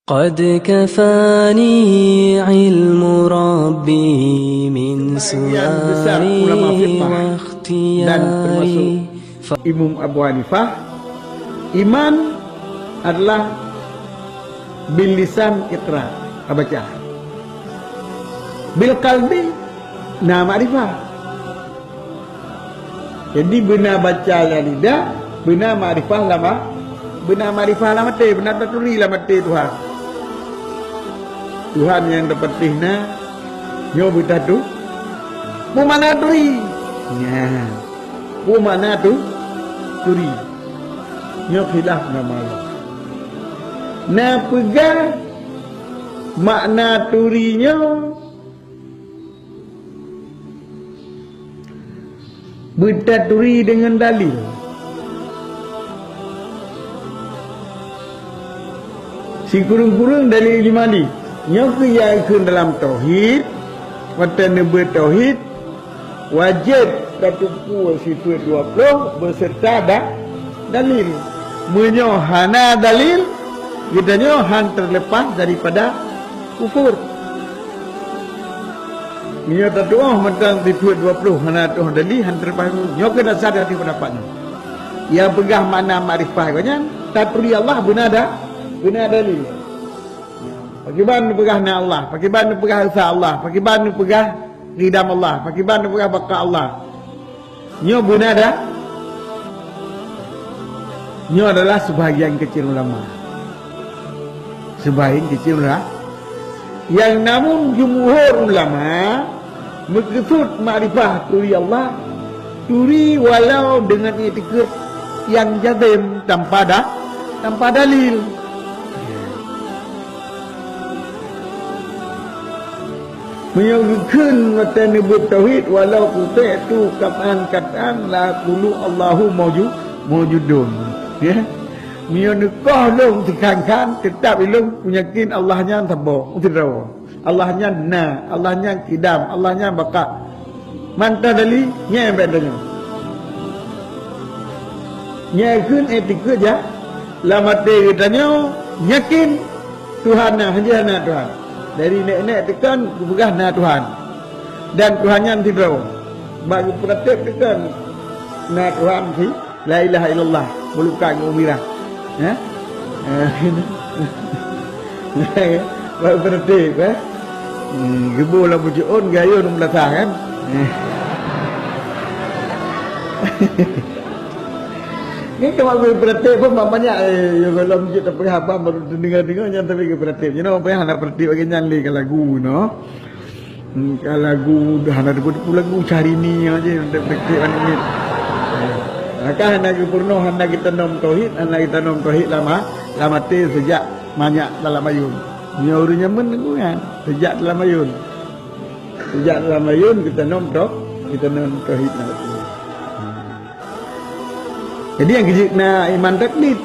قد كفاني علم ربي من سؤالي واختياري. Imam Abu Hanifah, iman adalah bil lisan iqrar, baca. Bil qalbi na ma'rifah. Jadi benar baca la lidah, benar ma'rifah lama, benar ma'rifah lama mati, benar taturi lama mati Tuhan. Tuhan yang dapat tihna nyo bitatu mu mana turi nya mu mana tu turi nyo khilaf nama Allah na pegang makna turinya bertaturi dengan dalil. Si kurung-kurung dalil limani yang keyakinan dalam tauhid, watan bertauhid wajib katuku sifat 20 berserta dalil. Menyohana dalil, kita han terlepas daripada kufur. Nyo tatuah mentang sifat 20 hana tuh dalil han terlepas. Nyo kena sadar di pendapatnya. Yang pegah makna makrifah kanyan, taturi Allah benar dalil. Bagaimana pegah na Allah, bagaimana pegah asa Allah, bagaimana pegah ridam Allah, bagaimana pegah baka Allah. Nyo benar dah. Nyo adalah sebahagian kecil ulama. Sebahagian kecil ulama. Yang namun jumhur ulama maksud makrifah turi Allah, turi walau dengan i'tikad yang jazim tanpa dalil. Menyebutkan watan bertauhid walau kutai tu kataan la qulu Allahu mawjudun. Ya. Menyekah long tekankan tetap ilung yakin Allahnya tabo utirawa. Allahnya na, Allahnya kidam, Allahnya baka. Manta dali nya bedanya. Nya kun etika ja lamate katanya yakin Tuhan hanya na Tuhan. Dari nek-nek tekan bergah na Tuhan. Dan Tuhannya tidak. Bagi praktik tekan na Tuhan si la ilaha illallah melukai umirah. Ya. Bagi praktik gebul la bujuun gayo num latah kan. Ni kalau berperhati pun banyak kalau mungkin tak pernah apa baru dengar yang tapi berperhati. You know apa yang nak berperhati bagi nyali ke lagu no. Kalau lagu dah ada lagu cari ni aja untuk berperhati ni. Maka hendak purno hendak kita nom tauhid, hendak kita nom tauhid lama te sejak banyak dalam ayun. Ni orangnya menunggu kan sejak dalam ayun. Sejak dalam ayun kita nom tauhid nak. Jadi yang kecil na iman taklid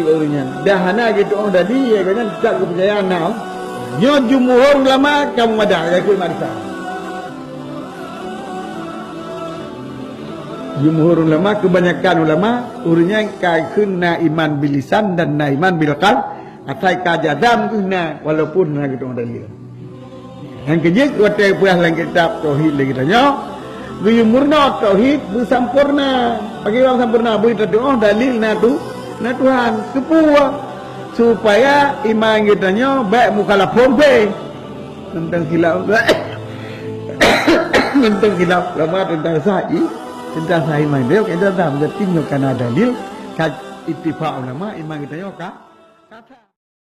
barunya. Dah hana gitu orang tadi ya kan tak kepercayaan now. Nyo jumhur ulama kamu ada ya ku marifah. Jumhur ulama kebanyakan ulama urnya kaikeun na iman bil lisan dan na iman bil qalb atai kajadam kuna walaupun na gitu orang tadi. Yang kecil waktu puas lang kitab tauhid lagi tanya. Murna tauhid bersampurna. Bagi orang sampurna boleh terdoa dalil na Tuhan kepuah supaya iman kita nya baik mukhalaf pompe tentang khilaf tentang khilaf lama tentang sahih main dia kita dah menjadi karena dalil ittifaq ulama iman kita nya kata